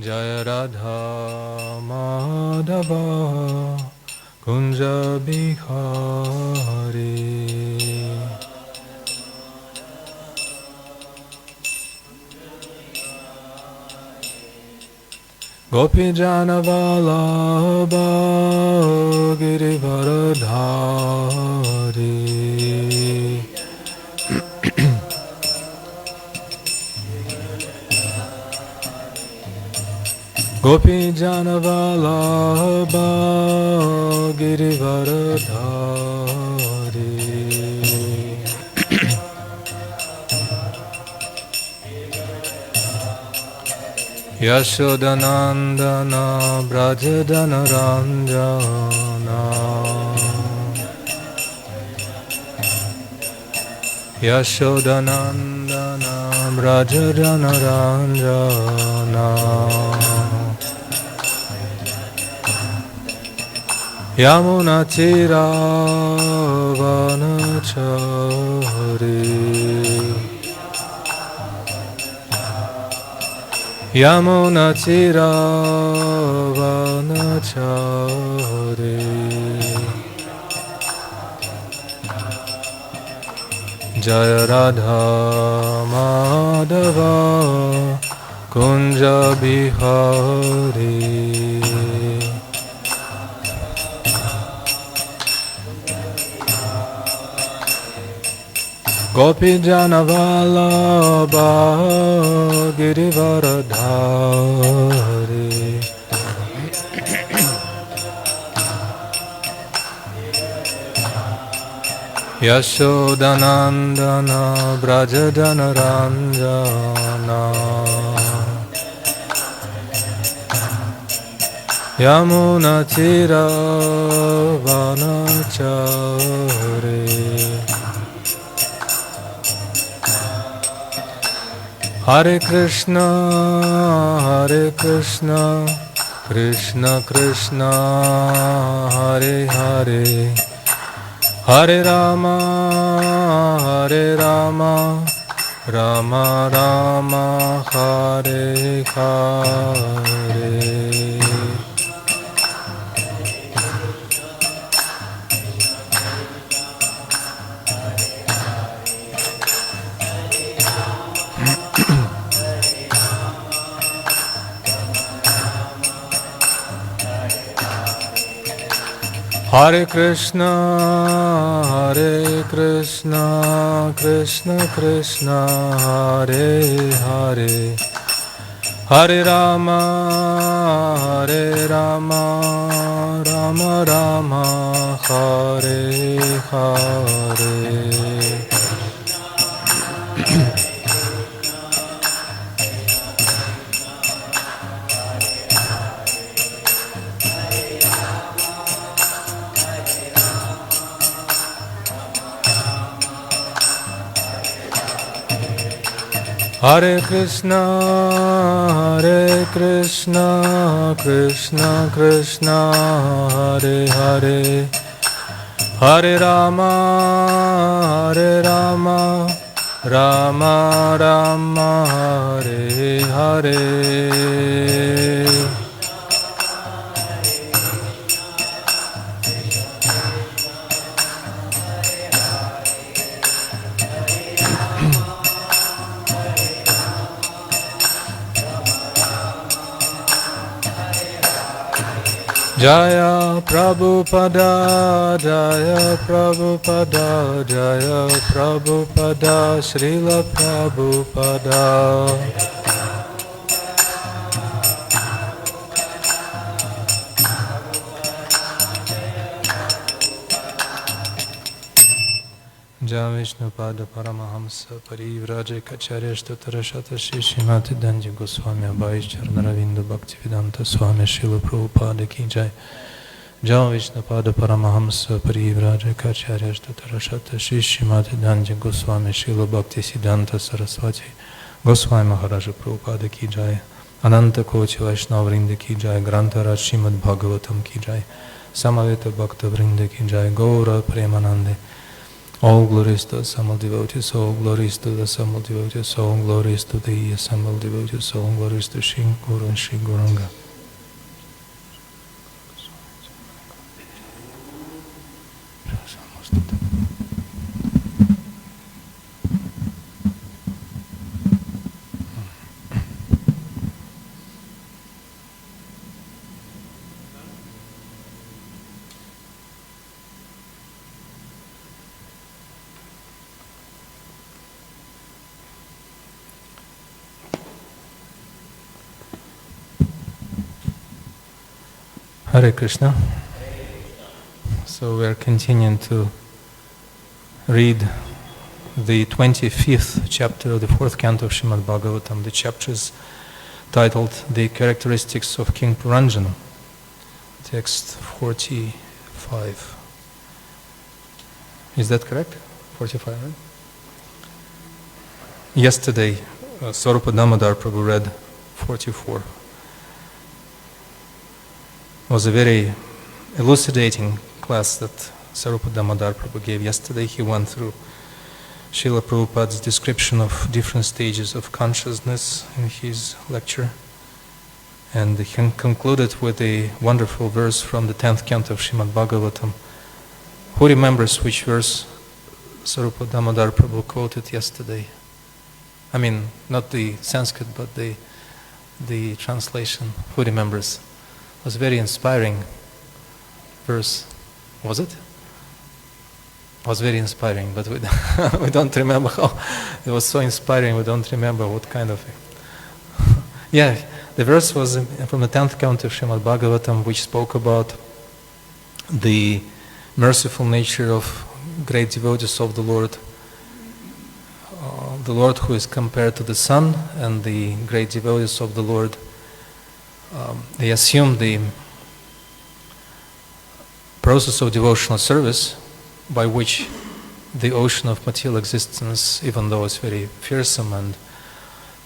Jaya Radha Madhava Kunja Bihari. Gopi Jana Vallabha Girivaradhari. Gopi Jana Vallabha Girivaradhari. Yashodanandana Brajadana Ranjana. Yashodanandana Brajadana Ranjana. Yamuna Tira Vanachari. Yamuna Tira Vanachari. Jaya Radha Madhava Kunja Bihari. Gopi Jana Vallabha Girivaradhari. Yashodanandana Brajadana Ranjana. Yamuna Tira Vanachari. Hare Krishna, Krishna Krishna, Hare Hare, Hare Rama, Rama Rama, Hare Hare. Hare Krishna, Krishna Krishna, Hare Hare, Hare Rama, Rama Rama, Hare Hare. Hare Krishna, Krishna Krishna, Hare Hare, Hare Rama, Rama Rama, Hare Hare. Jaya Prabhupada, Jaya Prabhupada, Jaya Prabhupada, Srila Prabhupada. Jaya Vishnupada Paramahamsa Parivraja Kacharya Shtatarashata Shishimati Danji Goswami Abhaish Charnaravindu Bhaktivedanta Swami Srila Prabhupada Ki Jai. Jaya Vishnupada Paramahamsa Parivraja Kacharya Shtatarashata Shishimati Danji Goswami Srila Bhaktisiddhanta Saraswati Goswami Maharaja Prabhupada Ki Jai. Ananta Kochi Vaishnava Vrinda Ki Jai. Grantaraj Srimad Bhagavatam Ki Jai. Samaveta Bhakta Vrinda Ki Jai. Gaura Premanande All glories to assembled devotees, all glories to the assembled devotees, all glories to the assembled devotees, all glories to Shri Guru and Shri Guranga. Hare Krishna. So we are continuing to read the 25th chapter of the 4th canto of Srimad Bhagavatam. The chapter is titled The Characteristics of King Puranjana. Text 45. Is that correct? 45, right? Yesterday, Swarupa Damodar Prabhu read 44. It was a very elucidating class that Swarupa Damodar Prabhu gave yesterday. He went through Srila Prabhupada's description of different stages of consciousness in his lecture. And he concluded with a wonderful verse from the 10th canto of Srimad Bhagavatam. Who remembers which verse Swarupa Damodar Prabhu quoted yesterday? I mean, not the Sanskrit, but the translation. Who remembers? It was a very inspiring verse. Was it? It was very inspiring, but we don't remember how. It was so inspiring, we don't remember what kind of... Yeah, the verse was from the 10th canto of Srimad Bhagavatam, which spoke about the merciful nature of great devotees of the Lord who is compared to the sun, and the great devotees of the Lord, they assume the process of devotional service by which the ocean of material existence, even though it's very fearsome and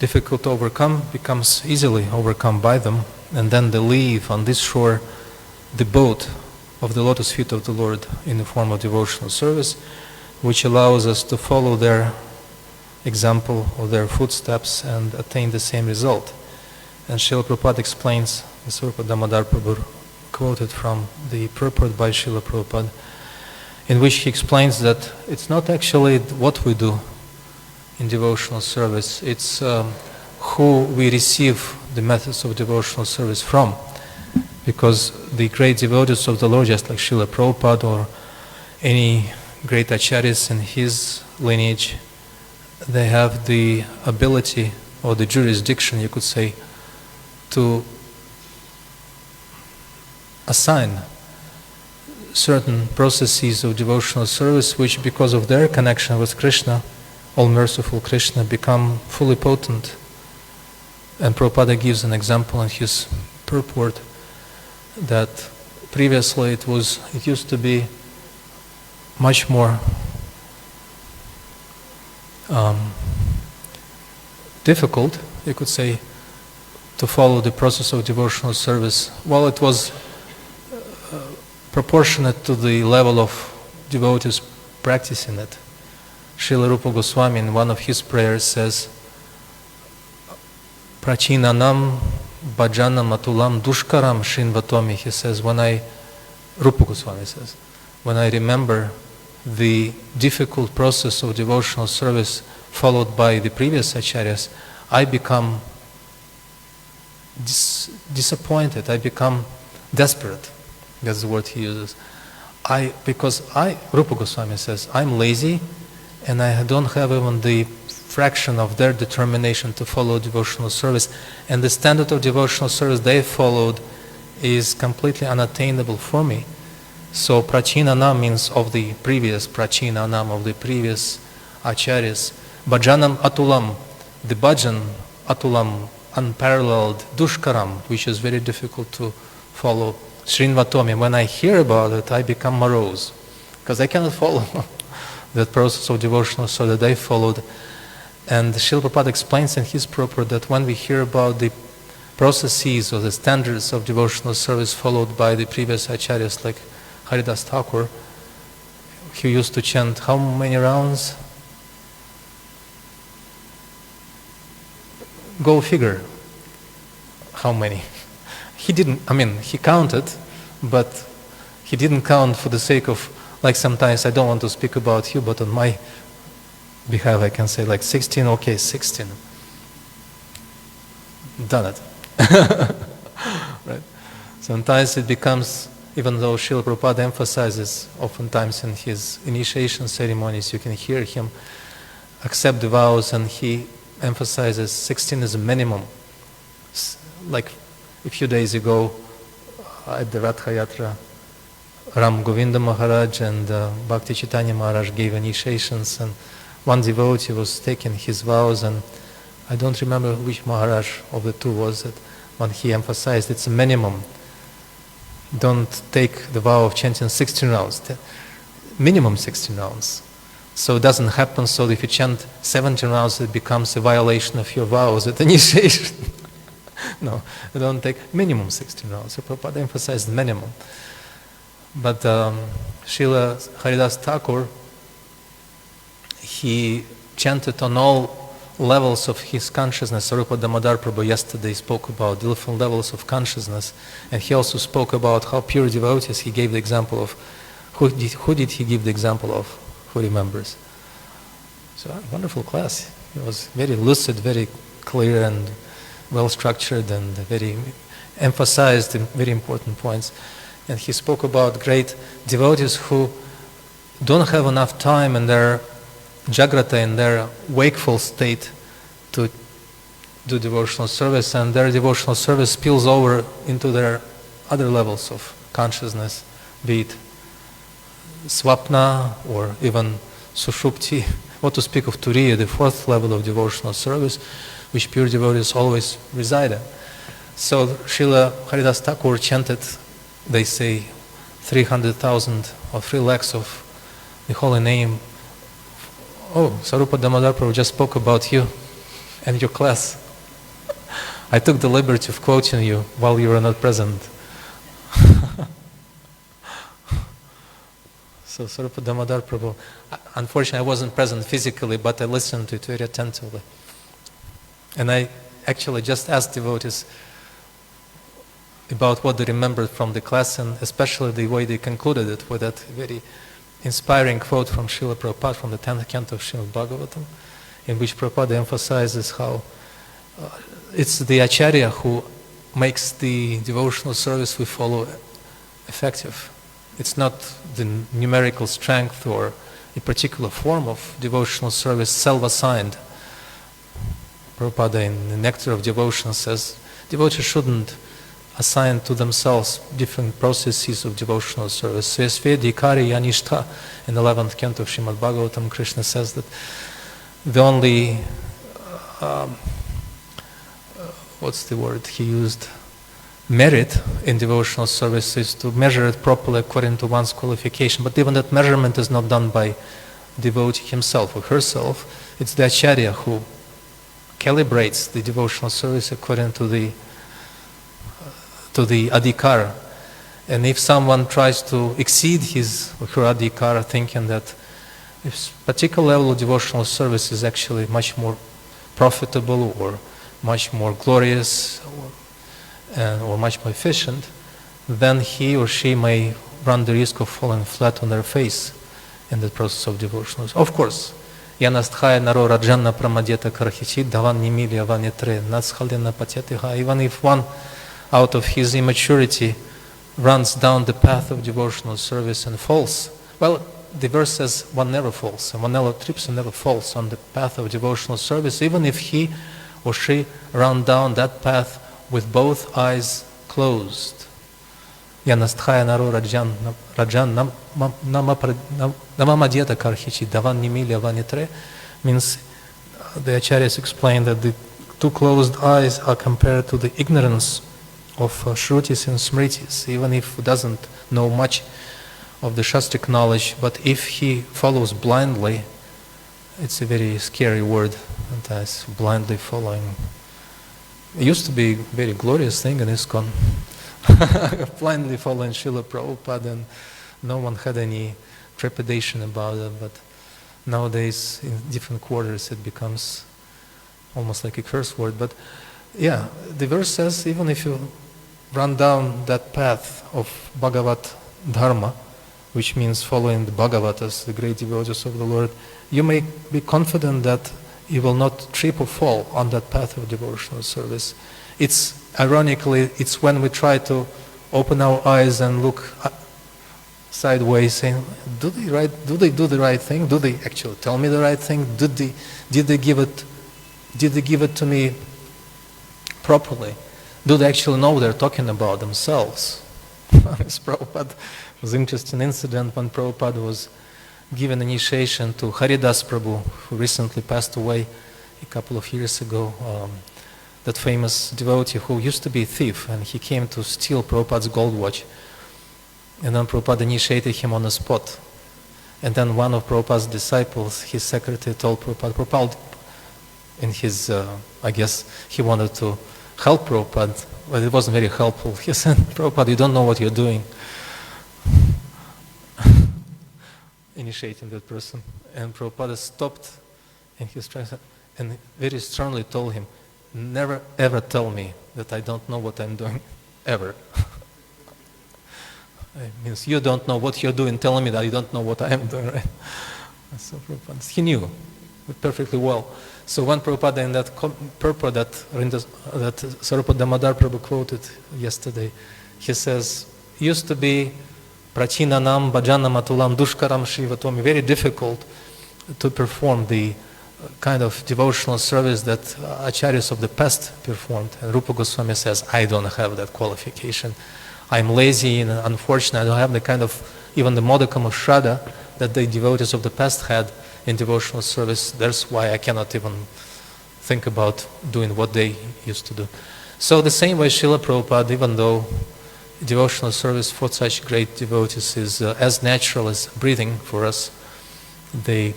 difficult to overcome, becomes easily overcome by them, and then they leave on this shore the boat of the lotus feet of the Lord in the form of devotional service, which allows us to follow their example or their footsteps and attain the same result. And Srila Prabhupada explains, the Swarupa Damodar Prabhu quoted from the purport by Srila Prabhupada, in which he explains that it's not actually what we do in devotional service, it's who we receive the methods of devotional service from. Because the great devotees of the Lord, just like Srila Prabhupada or any great acharyas in his lineage, they have the ability or the jurisdiction, you could say, to assign certain processes of devotional service which, because of their connection with Krishna, all-merciful Krishna, become fully potent. And Prabhupada gives an example in his purport that previously it used to be much more difficult, you could say, to follow the process of devotional service. Well, it was proportionate to the level of devotees practicing it. Srila Rupa Goswami in one of his prayers says, Prachinanam bhajanam atulam dushkaram shinvatomi. He says, Rupa Goswami says, when I remember the difficult process of devotional service followed by the previous acharyas, I become disappointed, I become desperate. That's the word he uses. Rupa Goswami says, I'm lazy and I don't have even the fraction of their determination to follow devotional service, and the standard of devotional service they followed is completely unattainable for me. So prachinanam means of the previous prachinanam, of the previous acharyas. Bhajanam atulam, the bhajan atulam, unparalleled, dushkaram, which is very difficult to follow. Srinvatomi, when I hear about it, I become morose, because I cannot follow that process of devotional service that they followed. And Srila Prabhupada explains in his purport that when we hear about the processes or the standards of devotional service followed by the previous acharyas like Haridas Thakur, he used to chant how many rounds? Go figure. How many? He didn't, he counted, but he didn't count for the sake of, like sometimes I don't want to speak about you, but on my behalf I can say like 16, okay, 16. Done it. Right? Sometimes it becomes, even though Srila Prabhupada emphasizes oftentimes in his initiation ceremonies, you can hear him accept the vows, and he emphasizes 16 is a minimum. Like a few days ago at the Ratha Yatra, Ram Govinda Maharaj and Bhakti Chaitanya Maharaj gave initiations, and one devotee was taking his vows, and I don't remember which Maharaj of the two was it, but he emphasized it's a minimum. Don't take the vow of chanting 16 rounds, minimum 16 rounds. So it doesn't happen, so if you chant 17 rounds, it becomes a violation of your vows at initiation. No, you don't take minimum 16 rounds. So Prabhupada emphasized minimum. But Srila Haridas Thakur, he chanted on all levels of his consciousness. Sarupa Damodar Prabhu yesterday spoke about different levels of consciousness, and he also spoke about how pure devotees, he gave the example of, who did he give the example of? Who remembers? So wonderful class. It was very lucid, very clear and well structured, and very emphasized very important points. And he spoke about great devotees who don't have enough time in their Jagrata, in their wakeful state, to do devotional service, and their devotional service spills over into their other levels of consciousness, be it Swapna or even Sushupti, what to speak of Turiya, the fourth level of devotional service, which pure devotees always reside in. So Srila Haridas Thakur chanted, they say, 300,000 or 3 lakhs of the holy name. Oh, Sarupa Damodar Prabhu just spoke about you and your class. I took the liberty of quoting you while you were not present. So Sarupa Damodar Prabhu, unfortunately I wasn't present physically, but I listened to it very attentively. And I actually just asked devotees about what they remembered from the class, and especially the way they concluded it with that very inspiring quote from Srila Prabhupada from the 10th canto of Srimad Bhagavatam, in which Prabhupada emphasizes how it's the Acharya who makes the devotional service we follow effective. It's not the numerical strength or a particular form of devotional service self-assigned. Prabhupada in the Nectar of Devotion says devotees shouldn't assign to themselves different processes of devotional service. Svesvedikari yanishta, in the 11th canto of Srimad Bhagavatam, Krishna says that the only, what's the word he used, merit in devotional service is to measure it properly according to one's qualification. But even that measurement is not done by devotee himself or herself. It's the Acharya who calibrates the devotional service according to the adhikara. And if someone tries to exceed his or her adhikara, thinking that this particular level of devotional service is actually much more profitable or much more glorious or much more efficient, then he or she may run the risk of falling flat on their face in the process of devotional. Of course, Yanasthaya naro rajanna pramadeta karhichit davan nimilya vanetre natschalena patetiha. Even if one out of his immaturity runs down the path of devotional service and falls, well, the verse says one never falls, and one never trips and never falls on the path of devotional service, even if he or she run down that path with both eyes closed. Yanasthaya naro rajan namamadhyata karhichi davan nimilya vanetre means the acharyas explain that the two closed eyes are compared to the ignorance of shrutis and smritis. Even if he doesn't know much of the shastric knowledge, but if he follows blindly, it's a very scary word, sometimes blindly following. It used to be a very glorious thing in ISKCON, blindly following Srila Prabhupada, and no one had any trepidation about it, but nowadays in different quarters it becomes almost like a curse word. But yeah, the verse says even if you run down that path of Bhagavat Dharma, which means following the Bhagavatas, the great devotees of the Lord, you may be confident that you will not trip or fall on that path of devotional service. It's ironically, it's when we try to open our eyes and look sideways, saying, "Do they do the right thing? Do they actually tell me the right thing? Did they give it to me properly? Do they actually know what they're talking about themselves?" Prabhupada, it was an interesting incident when Prabhupada was given initiation to Haridas Prabhu, who recently passed away a couple of years ago. That famous devotee who used to be a thief, and he came to steal Prabhupada's gold watch. And then Prabhupada initiated him on the spot. And then one of Prabhupada's disciples, his secretary, told Prabhupada, in his, I guess he wanted to help Prabhupada, but it wasn't very helpful. He said, "Prabhupada, you don't know what you're doing." Initiating that person. And Prabhupada stopped in his tracks and very strongly told him, "Never ever tell me that I don't know what I'm doing, ever." It means you don't know what you're doing, telling me that you don't know what I am doing, right? So Prabhupada, he knew perfectly well. So when Prabhupada in that purport that Sarupa Damodar Prabhu quoted yesterday, he says, used to be prachinanam bhajanam atulam dushkaram shivatomi, very difficult to perform the kind of devotional service that acharyas of the past performed. And Rupa Goswami says, "I don't have that qualification. I'm lazy and unfortunate. I don't have the kind of, even the modicum of shraddha that the devotees of the past had in devotional service. That's why I cannot even think about doing what they used to do." So the same way Srila Prabhupada, even though devotional service for such great devotees is as natural as breathing for us, they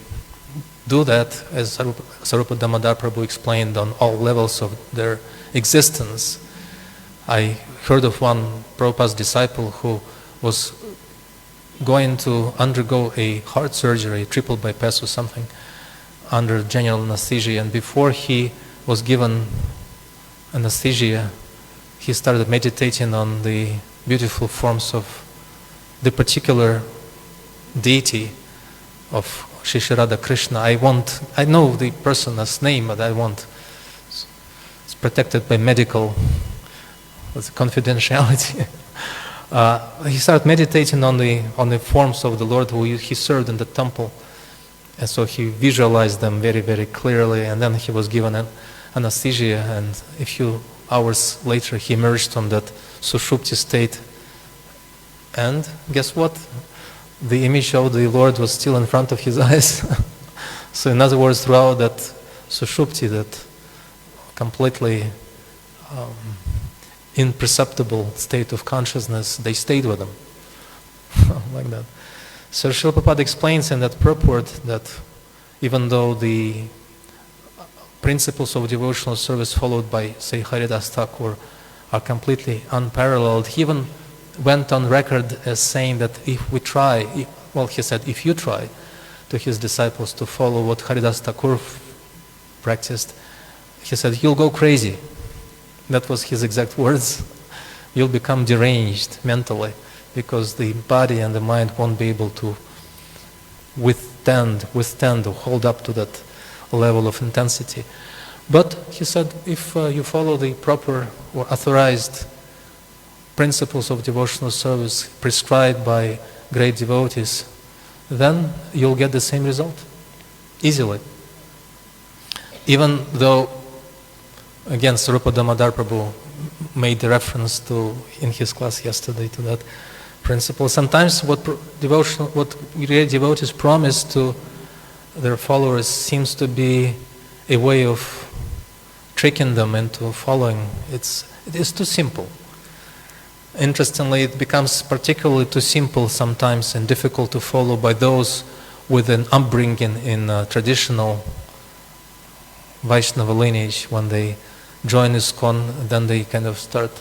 do that, as Sarupa Damodar Prabhu explained, on all levels of their existence. I heard of one Prabhupada's disciple who was going to undergo a heart surgery, triple bypass or something, under general anesthesia, and before he was given anesthesia, he started meditating on the beautiful forms of the particular deity of Shri Radha Krishna. I know the person's name, but it's protected by medical confidentiality. He started meditating on the forms of the Lord who he served in the temple, and so he visualized them very, very clearly. And then he was given anesthesia, and a few hours later he emerged from that sushupti state. And guess what? The image of the Lord was still in front of his eyes. So in other words, throughout that sushupti, that completely imperceptible state of consciousness, they stayed with him. Like that. So Srila Prabhupada explains in that purport that even though the principles of devotional service followed by, say, Haridas Thakur are completely unparalleled, he even went on record as saying that if we try, he said, if you try to his disciples to follow what Haridas Thakur practiced, he said, you'll go crazy. That was his exact words. You'll become deranged mentally because the body and the mind won't be able to withstand or hold up to that level of intensity. But he said, if you follow the proper or authorized principles of devotional service prescribed by great devotees, then you'll get the same result easily. Even though, again, Sarupa Damodar Prabhu made the reference to in his class yesterday to that principle. Sometimes what great devotees promise to their followers seems to be a way of tricking them into following. It is too simple. Interestingly, it becomes particularly too simple sometimes and difficult to follow by those with an upbringing in traditional Vaishnava lineage. When they join ISKCON, then they kind of start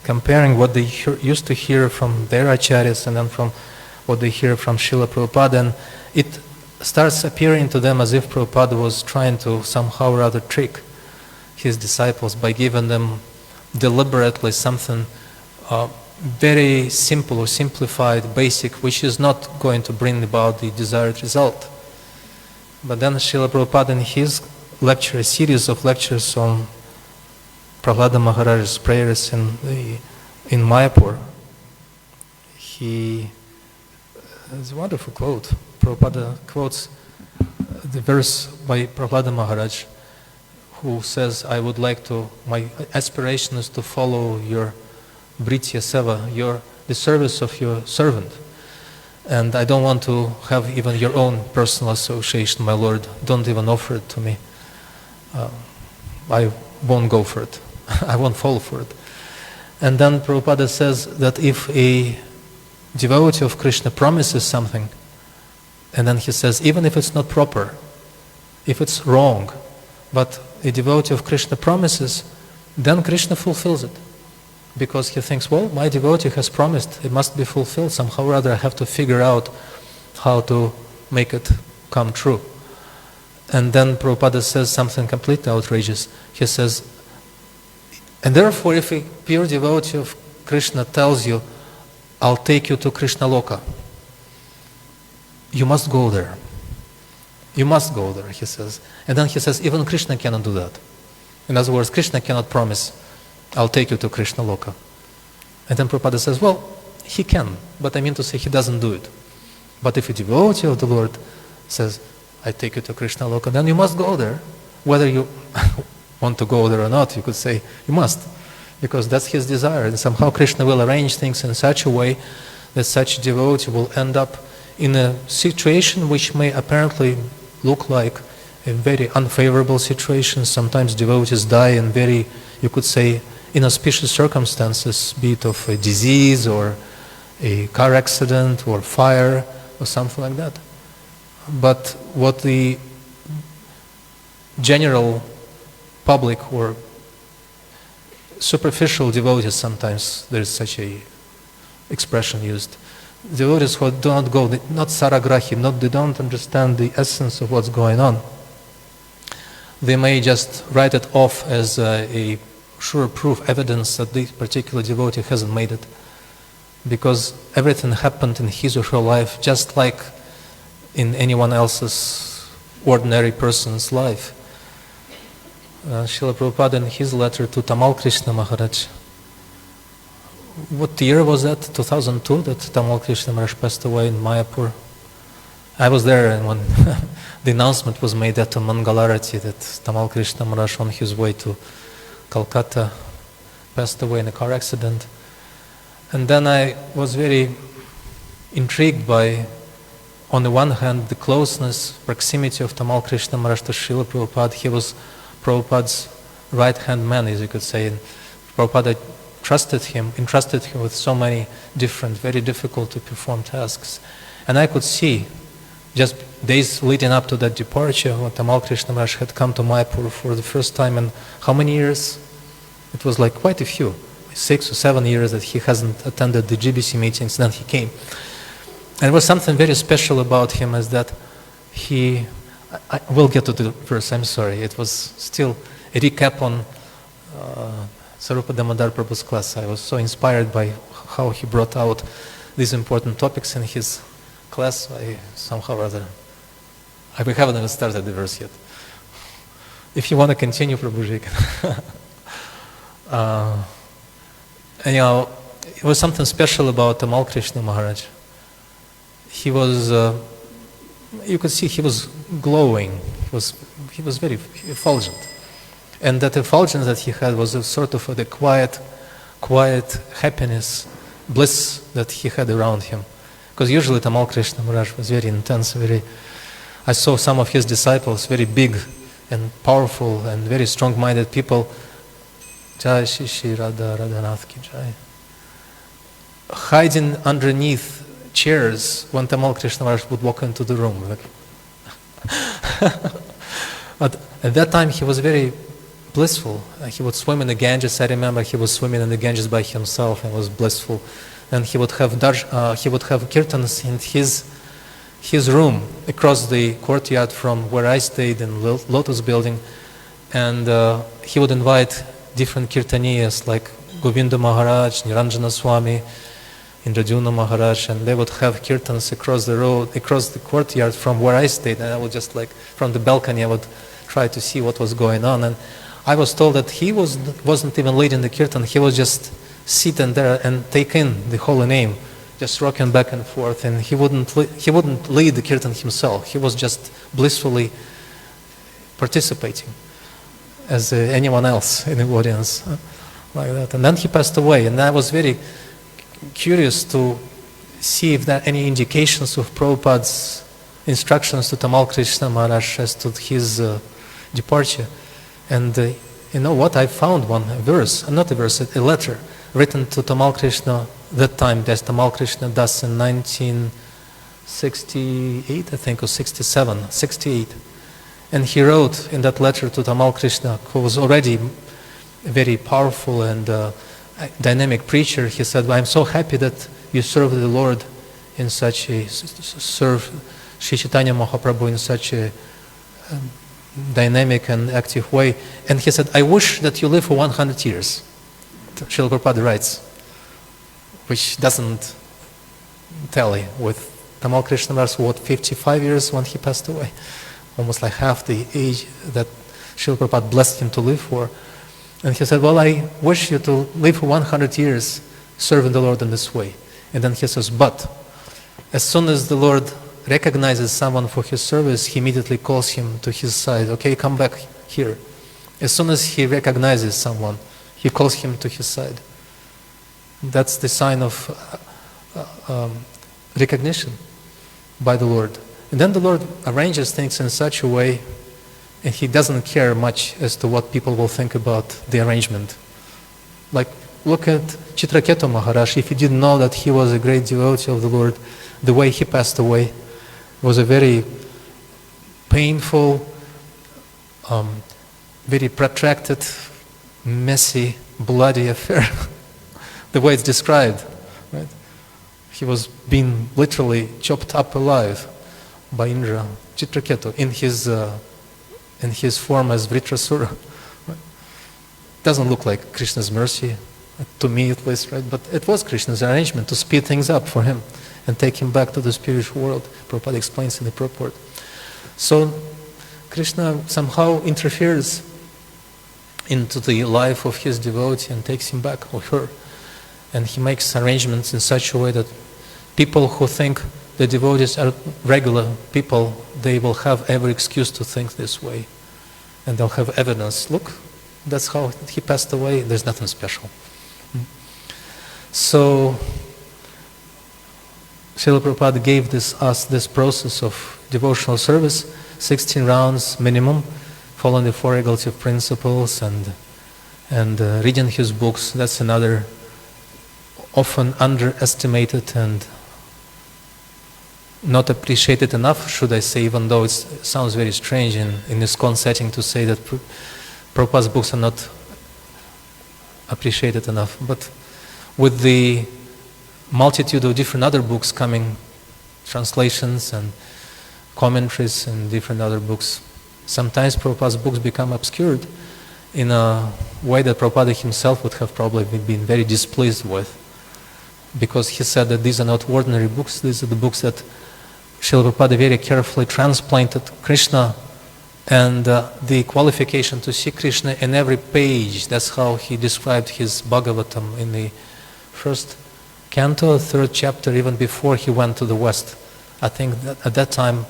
comparing what they used to hear from their acharyas and then from what they hear from Srila Prabhupada, and it starts appearing to them as if Prabhupada was trying to somehow or other trick his disciples by giving them deliberately something very simple or simplified, basic, which is not going to bring about the desired result. But then Srila Prabhupada, in his lecture, a series of lectures on Prahlada Maharaj's prayers in Mayapur, there's a wonderful quote. Prabhupada quotes the verse by Prahlada Maharaj, who says, my aspiration is to follow your Britya Seva, the service of your servant. And I don't want to have even your own personal association, my Lord. Don't even offer it to me. I won't go for it. I won't fall for it. And then Prabhupada says that if a devotee of Krishna promises something, and then he says, even if it's not proper, if it's wrong, but a devotee of Krishna promises, then Krishna fulfills it. Because he thinks, well, my devotee has promised, it must be fulfilled. Somehow or other I have to figure out how to make it come true. And then Prabhupada says something completely outrageous. He says, and therefore if a pure devotee of Krishna tells you, I'll take you to Krishna Loka, you must go there. You must go there, he says. And then he says, even Krishna cannot do that. In other words, Krishna cannot promise, I'll take you to Krishna Loka. And then Prabhupada says, well, he can, but I mean to say he doesn't do it. But if a devotee of the Lord says, I take you to Krishna Loka, then you must go there. Whether you want to go there or not, you could say, you must. Because that's his desire. And somehow Krishna will arrange things in such a way that such devotee will end up in a situation which may apparently look like a very unfavorable situation. Sometimes devotees die in very, you could say, inauspicious circumstances, be it of a disease or a car accident or fire or something like that. But what the general public or superficial devotees, sometimes there is such a expression used, devotees who do not go, not saragrahi, they don't understand the essence of what's going on. They may just write it off as a sure proof, evidence that this particular devotee hasn't made it. Because everything happened in his or her life just like in anyone else's ordinary person's life. Srila Prabhupada, in his letter to Tamal Krishna Maharaj, what year was that? 2002, that Tamal Krishna Maharaj passed away in Mayapur. I was there, and when the announcement was made at Mangalarati that Tamal Krishna Maharaj, on his way to Calcutta, passed away in a car accident. And then I was very intrigued by, on the one hand, the closeness, proximity of Tamal Krishna Maharaj to Srila Prabhupada. He was Prabhupada's right-hand man, as you could say. And Prabhupada entrusted him with so many different, very difficult to perform tasks. And I could see, just days leading up to that departure, when Tamal Krishna Maharaj had come to Mayapur for the first time in how many years? It was like quite a few, 6 or 7 years that he hasn't attended the GBC meetings, then he came. And there was something very special about him, is that I will get to the verse, I'm sorry, it was still a recap on Sarupa Damodar Prabhu's class. I was so inspired by how he brought out these important topics in his class. We haven't even started the verse yet. If you want to continue, Prabhuji, anyhow, it was something special about Tamal Krishna Maharaj. He was, you could see he was glowing. He was very effulgent. And that effulgence that he had was a sort of the quiet happiness, bliss that he had around him. Because usually Tamal Krishna Maharaj was very intense, I saw some of his disciples, very big and powerful and very strong-minded people. Jai Shri Shri Radha Radhanath Ki Jai. Hiding underneath chairs when Tamal Krishna Maharaj would walk into the room. But at that time he was very blissful. He would swim in the Ganges. I remember he was swimming in the Ganges by himself and was blissful. and he would have kirtans in his room across the courtyard from where I stayed in Lotus Building, and he would invite different kirtaniyas like Govinda Maharaj, Niranjana Swami, Indradyumna Maharaj, and they would have kirtans across the road, across the courtyard from where I stayed, and I would just from the balcony I would try to see what was going on. And I was told that he wasn't even leading the kirtan, he was just sitting there and take in the holy name, just rocking back and forth, and he wouldn't lead the kirtan himself, he was just blissfully participating as anyone else in the audience, like that. And then he passed away, and I was very curious to see if there are any indications of Prabhupada's instructions to Tamal Krishna Maharaj as to his departure. And you know what, I found a letter written to Tamal Krishna that time, that's Tamal Krishna Das in 1968, I think, or 68. And he wrote in that letter to Tamal Krishna, who was already a very powerful and dynamic preacher, he said, I'm so happy that you serve the Lord in such serve Sri Chaitanya Mahaprabhu in such a dynamic and active way. And he said, I wish that you live for 100 years. Srila Prabhupada writes, which doesn't tally with Tamal Krishna Maharaj, 55 years when he passed away. Almost like half the age that Srila Prabhupada blessed him to live for. And he said, well, I wish you to live for 100 years serving the Lord in this way. And then he says, but as soon as the Lord recognizes someone for his service, he immediately calls him to his side. Okay, come back here. As soon as he recognizes someone, he calls him to his side. That's the sign of recognition by the Lord. And then the Lord arranges things in such a way, and he doesn't care much as to what people will think about the arrangement. Like, look at Chitraketu Maharaj. If you didn't know that he was a great devotee of the Lord, the way he passed away was a very painful, very protracted, messy, bloody affair. The way it's described, right? He was being literally chopped up alive by Indra, Chitraketu, in his form as Vritrasura. Right? Doesn't look like Krishna's mercy, to me at least, right? But it was Krishna's arrangement to speed things up for him and take him back to the spiritual world. Prabhupada explains in the purport. So Krishna somehow interferes into the life of his devotee and takes him back, or her. And he makes arrangements in such a way that people who think the devotees are regular people, they will have every excuse to think this way. And they'll have evidence. Look, that's how he passed away. There's nothing special. So Srila Prabhupada gave us this process of devotional service, 16 rounds minimum, following the four regulative principles and reading his books. That's another often underestimated and not appreciated enough, should I say, even though it sounds very strange in ISKCON setting to say that Prabhupada's books are not appreciated enough. But with the multitude of different other books coming, translations and commentaries and different other books, sometimes Prabhupada's books become obscured in a way that Prabhupada himself would have probably been very displeased with, because he said that these are not ordinary books, these are the books that Srila Prabhupada very carefully transplanted Krishna and the qualification to see Krishna in every page. That's how he described his Bhagavatam in the first canto, third chapter, even before he went to the West. I think that at that time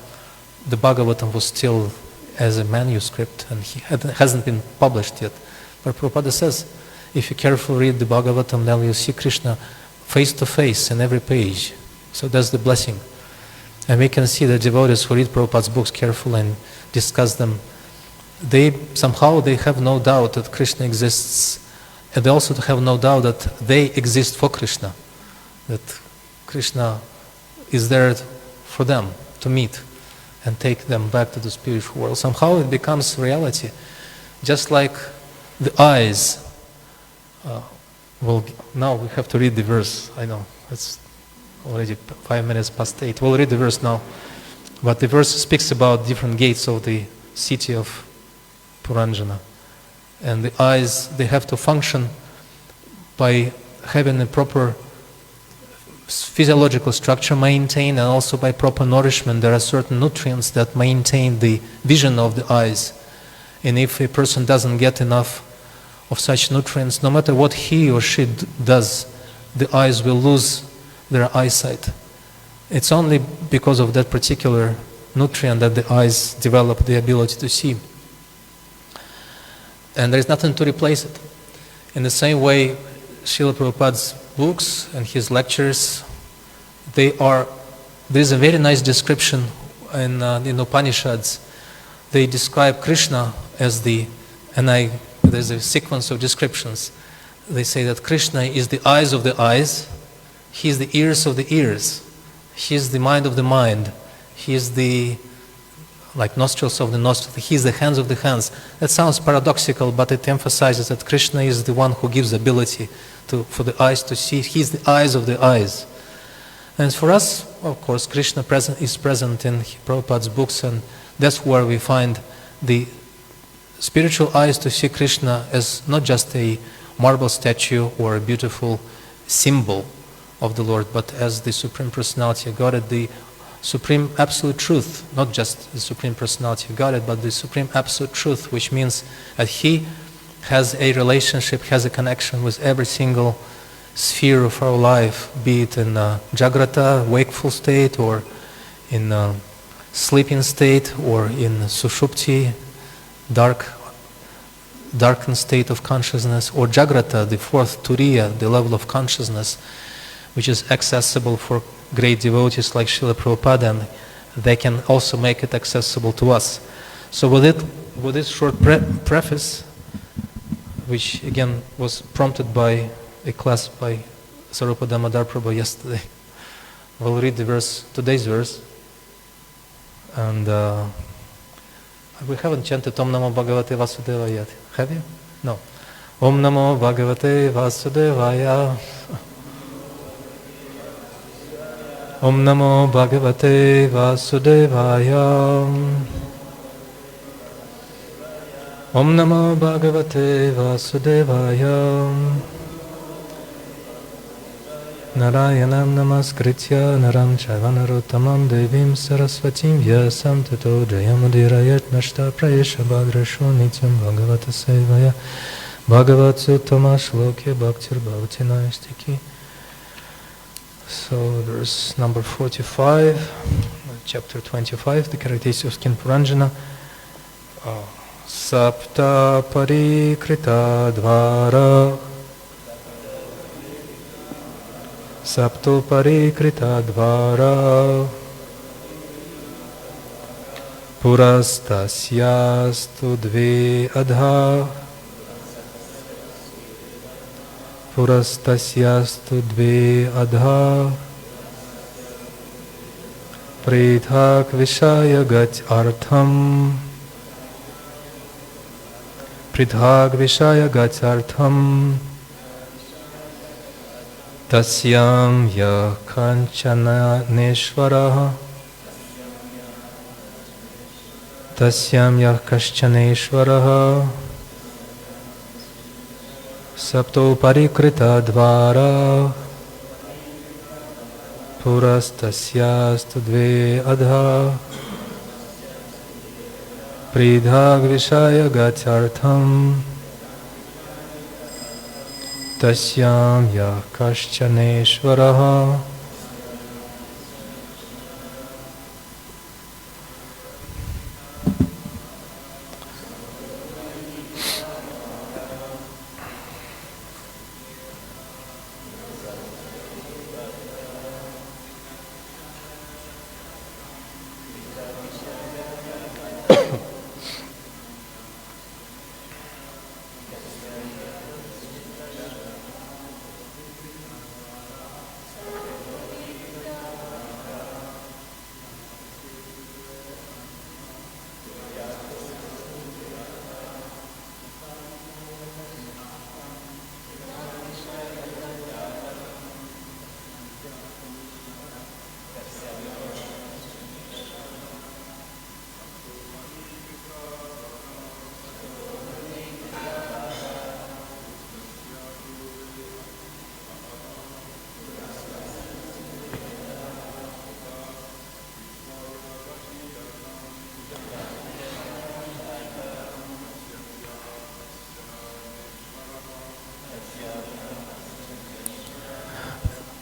the Bhagavatam was still as a manuscript and hasn't been published yet. But Prabhupada says, if you carefully read the Bhagavatam, then you see Krishna face to face in every page. So that's the blessing. And we can see the devotees who read Prabhupada's books carefully and discuss them, they have no doubt that Krishna exists, and they also have no doubt that they exist for Krishna, that Krishna is there for them to meet and take them back to the spiritual world. Somehow it becomes reality. Just like the eyes now we have to read the verse, I know, It's already 5 minutes past 8. We'll read the verse now. But the verse speaks about different gates of the city of Puranjana. And the eyes, they have to function by having a proper physiological structure maintained, and also by proper nourishment. There are certain nutrients that maintain the vision of the eyes. And if a person doesn't get enough of such nutrients, no matter what he or she does, the eyes will lose their eyesight. It's only because of that particular nutrient that the eyes develop the ability to see. And there is nothing to replace it. In the same way, Srila Prabhupada's books and his lectures, there is a very nice description in Upanishads. They describe Krishna as there's a sequence of descriptions. They say that Krishna is the eyes of the eyes, he is the ears of the ears, he is the mind of the mind, he is the nostrils of the nostrils, he is the hands of the hands. That sounds paradoxical, but it emphasizes that Krishna is the one who gives ability for the eyes to see. He is the eyes of the eyes. And for us, of course, Krishna is present in Prabhupada's books, and that's where we find the spiritual eyes to see Krishna as not just a marble statue or a beautiful symbol of the Lord, but as the Supreme Personality of Godhead, the Supreme Absolute Truth, not just the Supreme Personality of Godhead, but the Supreme Absolute Truth, which means that He has a relationship, has a connection with every single sphere of our life, be it in Jagrata, wakeful state, or in sleeping state, or in Sushupti, darkened state of consciousness, or Jagrata, the fourth Turiya, the level of consciousness, which is accessible for great devotees like Srila Prabhupada, and they can also make it accessible to us. So with this short preface, which again was prompted by a class by Sarupa Damodar Prabhu yesterday, we'll read today's verse, and we haven't chanted Om Namo Bhagavate Vasudevaya yet, have you? No. Om Namo Bhagavate Vasudevaya. Om Namo Bhagavate Vasudevaya. Om Namo Bhagavate Vasudevaya. Narayanam Namaskritya Naram Chaiva Narottamam Devim Saraswatim Vyasam Tato Jayamudirayat Nashta Prayesha Bhadrasho Nityam Bhagavata Sevaya Bhagavatsu Tamashloke Bhaktir Bhavati Naistiki. So verse number 45, chapter 25, the characteristics of King Puranjana. Sapta Parikrita Dvara. Sapto Parikrita Dvara. Purastasyastu Dve Adha. Purastasyastu Dve Adha. Prithak Vishaya Gach Artham. Prithak Vishaya Gach Artham. Tasyam Ya Kanchana Neshvaraha. Tasyam Ya Kaschaneshvaraha. Sapto Parikrita Dvara. Purastasyastu Dve Adha. Pridhag Vishaya Gachartham. Tasyam Ya Kaschaneshvaraha.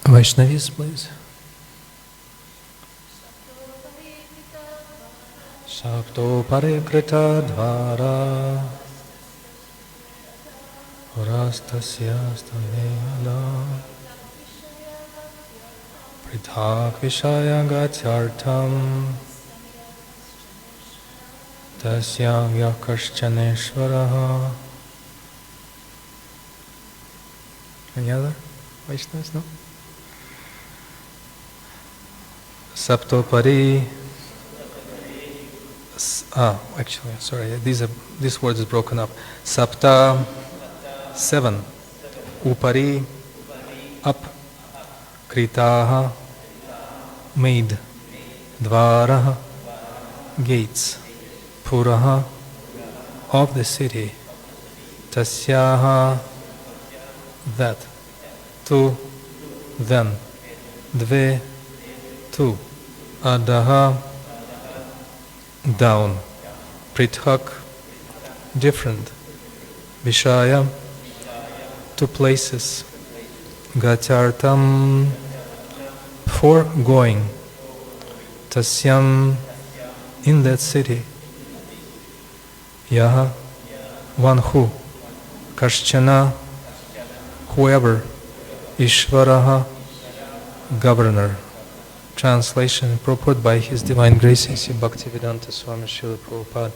Vaishnavis, please. Sapto parikrita dvara Rastasyastaveda Prithak vishaya gatyartam Tasyam yakashchaneshvaraha. Any other Vaishnavas? No? Saptopari. Actually, sorry, this word is broken up. Sapta, 7. Upari, up. Kritaha, made. Dvaraha, gates. Puraha, of the city. Tasyaha, that. Tu, then. Dve, two. Adaha, down. Prithak, different. Vishaya, two places. Gatyartam, for going. Tasyam, in that city. Yaha, one who. Kashchana, whoever. Ishvaraha, governor. Translation, purport by His Divine Grace A.C. Bhaktivedanta Swami Srila Prabhupada.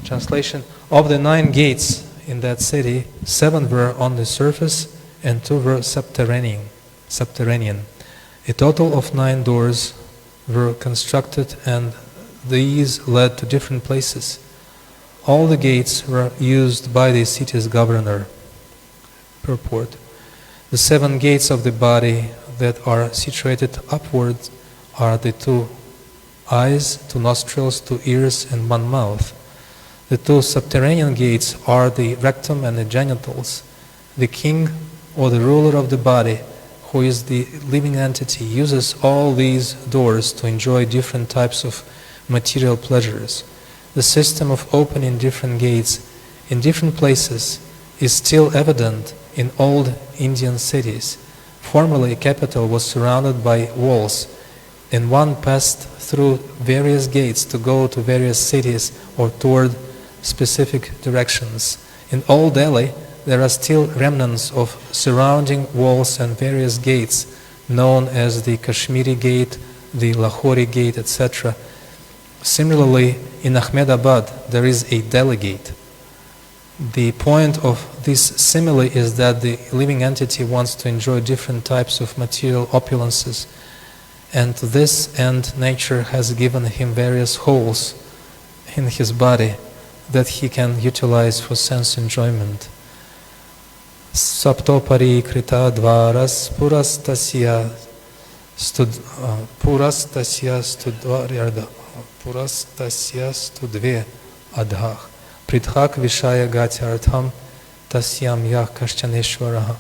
Translation, of the 9 gates in that city, 7 were on the surface and 2 were subterranean. A total of 9 doors were constructed and these led to different places. All the gates were used by the city's governor. Purport, the 7 gates of the body that are situated upwards are the 2 eyes, 2 nostrils, 2 ears, and 1 mouth. The 2 subterranean gates are the rectum and the genitals. The king or the ruler of the body, who is the living entity, uses all these doors to enjoy different types of material pleasures. The system of opening different gates in different places is still evident in old Indian cities. Formerly, a capital was surrounded by walls, and one passed through various gates to go to various cities or toward specific directions. In old Delhi, there are still remnants of surrounding walls and various gates, known as the Kashmiri Gate, the Lahori Gate, etc. Similarly, in Ahmedabad, there is a Delhi Gate. The point of this simile is that the living entity wants to enjoy different types of material opulences, and to this end nature has given him various holes in his body that he can utilize for sense enjoyment. Saptopari krita dvaras purastasya studve adhah. Prithak vishaya gatyartham tasyam yah kashchaneshvaraha.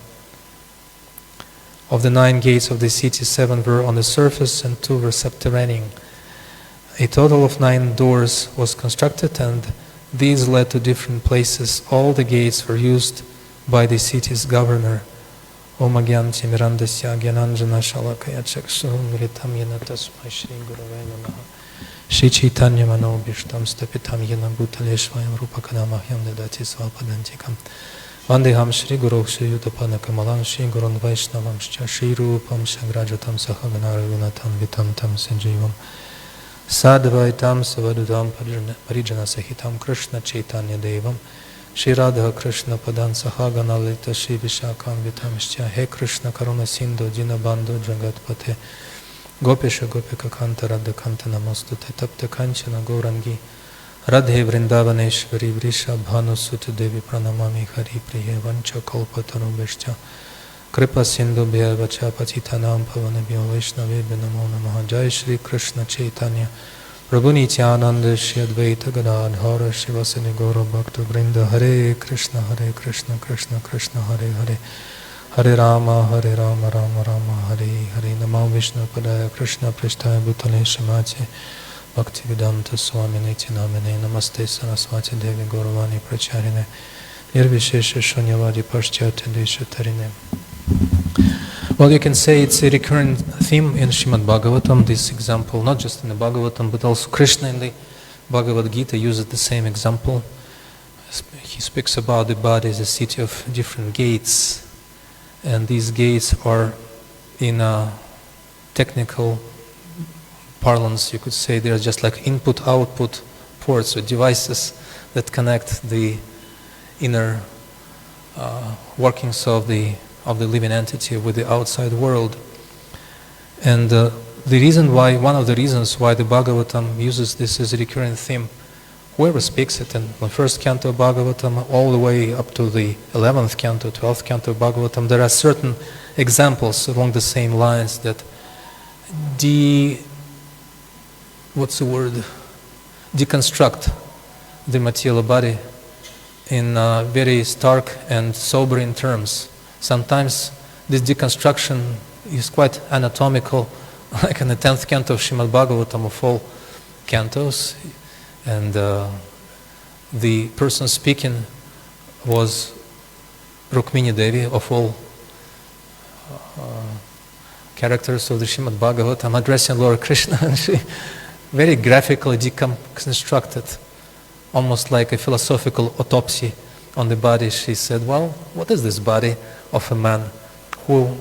Of the 9 gates of the city, 7 were on the surface and 2 were subterranean. A total of 9 doors was constructed and these led to different places. All the gates were used by the city's governor. Om Agyanti Mirandasya Gyananjana Shalakaya Chakshum Mritam Yena Tasmai Shri Gurave Namaha Shri Chaitanya Mano Bhishtam Stapitam Yena Bhutaleshvayam Rupakadamahyam Dadati Svapadantikam Vandeham Shri Guru Shri Yutapana Kamalam Shri Gurun Vaishnavam Shri Rupam Shagrajatam Sahagana Ragunatam Vitam Tam Sanjivam Sadvaitam Savadutam Parijana Sahitam Krishna Chaitanya Devam Shri Radha Krishna Padan Sahagana Lita Shri Vishakam Vitamshcha He Krishna Karuna Sindhu Dinabandhu Jagatpate Gopesha Gopika Kanta Radha Kanta Namostute Tapta Kanchana Gaurangi Radhe Vrindavaneshwari Vrisha Bhanu Suta Devi Pranamami Hari Priye Vancha Kalpatanu Vishcha Kripa Sindhu Bhyavacha Patitanam Pavanabhyo Vaishnavebhyo Namo Namaha Jai Shri Krishna Chaitanya Prabhu Nityananda Shri Advaita Gadadhara Shivasani Gaura Bhakta Vrinda Hare Krishna Krishna Krishna Hare Hare Hare Rama Rama Rama Hare Hare Namo Vishnu Padaya Krishna Prishtaya Bhutale Shimate Bhaktivedanta Swami Niti Namine Namaste Saraswati Devi Gauravani Pracharine Nirvishesha Shunyavadi Paschyate Desha Tarine Well, you can say it's a recurrent theme in Srimad Bhagavatam, this example, not just in the Bhagavatam, but also Krishna in the Bhagavad Gita uses the same example. He speaks about the body as a city of different gates, and these gates are, in a technical parlance, you could say, they are just like input-output ports or devices that connect the inner workings of the living entity with the outside world. And one of the reasons why the Bhagavatam uses this as a recurrent theme, whoever speaks it in the first canto of Bhagavatam all the way up to the 11th canto, 12th canto of Bhagavatam, there are certain examples along the same lines that deconstruct the material body in very stark and sobering terms. Sometimes this deconstruction is quite anatomical, like in the 10th canto of Srimad Bhagavatam of all cantos, and the person speaking was Rukmini Devi of all characters of the Srimad Bhagavatam, addressing Lord Krishna, and she very graphically deconstructed, almost like a philosophical autopsy on the body. She said, well, what is this body of a man who,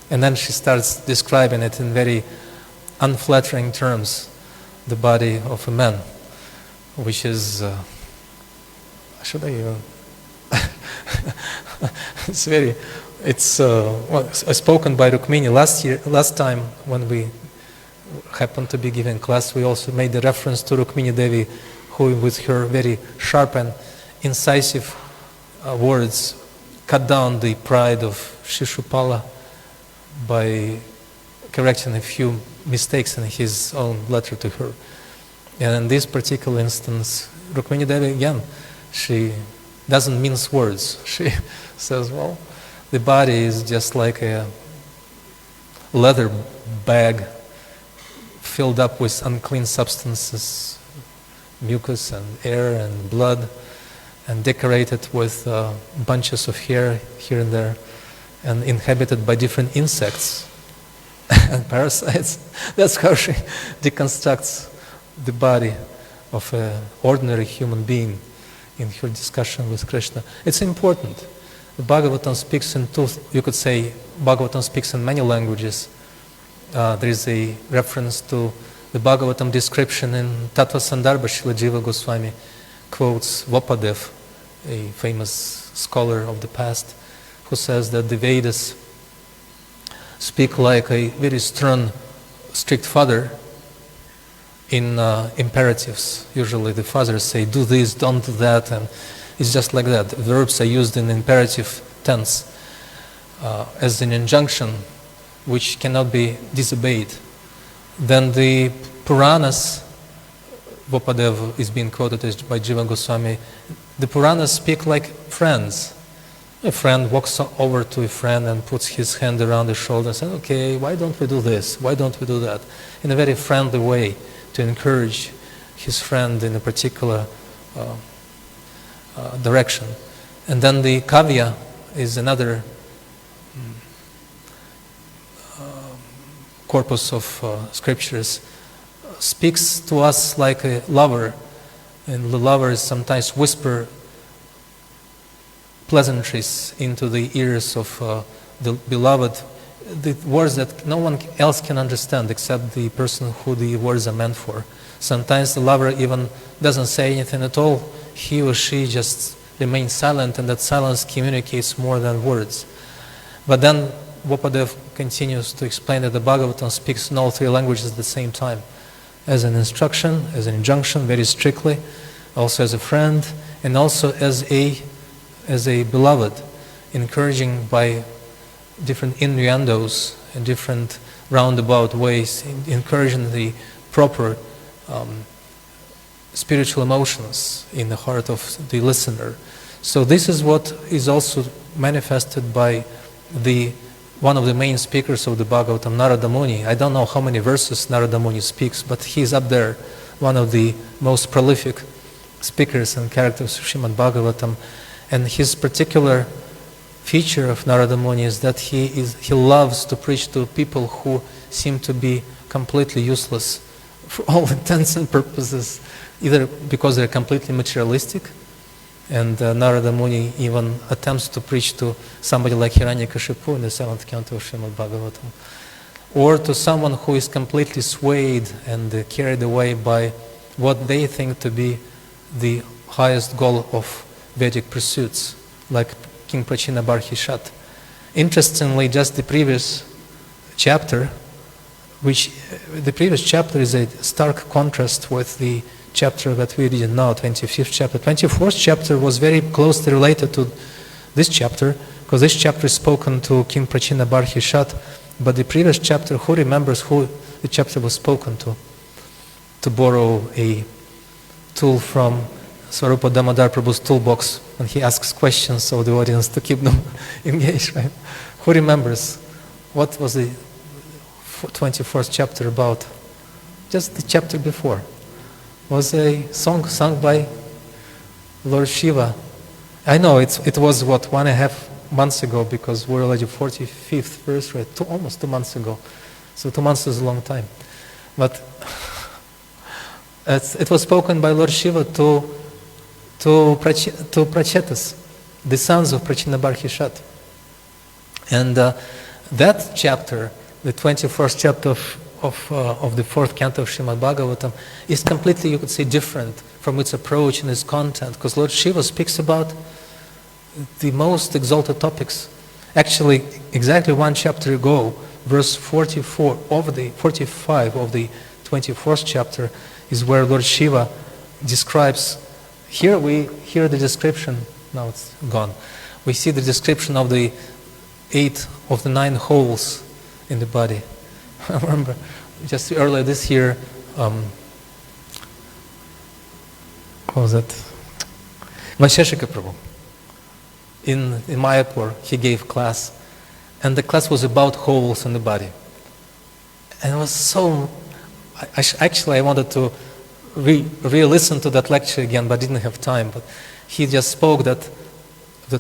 and then she starts describing it in very unflattering terms, the body of a man, which is, should I even, spoken by Rukmini last time when we happened to be giving class, we also made the reference to Rukmini Devi, who with her very sharp and incisive words cut down the pride of Shishupala by correcting a few mistakes in his own letter to her. And in this particular instance, Rukmini Devi, again, she doesn't mince words. She says, well, the body is just like a leather bag filled up with unclean substances, mucus and air and blood, and decorated with bunches of hair here and there, and inhabited by different insects and parasites. That's how she deconstructs the body of an ordinary human being in her discussion with Krishna. It's important. The Bhagavatam speaks in you could say, Bhagavatam speaks in many languages. There is a reference to the Bhagavatam description in Tattva Sandarbha. Srila Jiva Goswami quotes Vopadev, a famous scholar of the past, who says that the Vedas speak like a very stern, strict father in imperatives. Usually the fathers say, do this, don't do that, and it's just like that. Verbs are used in imperative tense as an injunction which cannot be disobeyed. Then the Puranas, Vopadev is being quoted by Jiva Goswami, the Puranas speak like friends. A friend walks over to a friend and puts his hand around his shoulder and says, okay, why don't we do this? Why don't we do that? In a very friendly way to encourage his friend in a particular direction. And then the Kavya is another corpus of scriptures, speaks to us like a lover, and the lovers sometimes whisper pleasantries into the ears of the beloved, the words that no one else can understand except the person who the words are meant for. Sometimes the lover even doesn't say anything at all. He or she just remains silent, and that silence communicates more than words. But then Vopadev continues to explain that the Bhagavatam speaks in all three languages at the same time, as an instruction, as an injunction, very strictly, also as a friend, and also as a beloved, encouraging by different innuendos and different roundabout ways, encouraging the proper spiritual emotions in the heart of the listener. So this is what is also manifested by one of the main speakers of the Bhagavatam, Narada Muni. I don't know how many verses Narada Muni speaks, but he's up there, one of the most prolific speakers and characters of Srimad Bhagavatam. And his particular feature of Narada Muni is that he loves to preach to people who seem to be completely useless for all intents and purposes, either because they're completely materialistic, and Narada Muni even attempts to preach to somebody like Hiranyakashipu in the 7th canto of Srimad Bhagavatam, or to someone who is completely swayed and carried away by what they think to be the highest goal of Vedic pursuits, like King Prachina Barhishat. Interestingly, just the previous chapter, the previous chapter is a stark contrast with the chapter that we read now, 25th chapter. 24th chapter was very closely related to this chapter, because this chapter is spoken to King Prachina Barhishat, but the previous chapter, who remembers who the chapter was spoken to borrow a tool from Swarupa Damodar Prabhu's toolbox, and he asks questions of the audience to keep them engaged, right? Who remembers? What was the 24th chapter about? Just the chapter before was a song sung by Lord Shiva. I know it was what, 1.5 months ago, because we're already 45th verse, right? Almost 2 months ago. So 2 months is a long time. But it was spoken by Lord Shiva to Prachetas, the sons of Prachina Barhishat. And that chapter, the 21st chapter of the 4th canto of Srimad Bhagavatam, is completely, you could say, different from its approach and its content, because Lord Shiva speaks about the most exalted topics. Actually, exactly 1 chapter ago, verse 45 of the 24th chapter is where Lord Shiva describes. Here we hear the description. Now it's gone. We see the description of the 8 of the 9 holes in the body. I remember just earlier this year, what was that? Vansheshika Prabhu. In Mayapur, he gave class, and the class was about holes in the body. And it was so, I wanted to re-listen to that lecture again, but didn't have time. But he just spoke that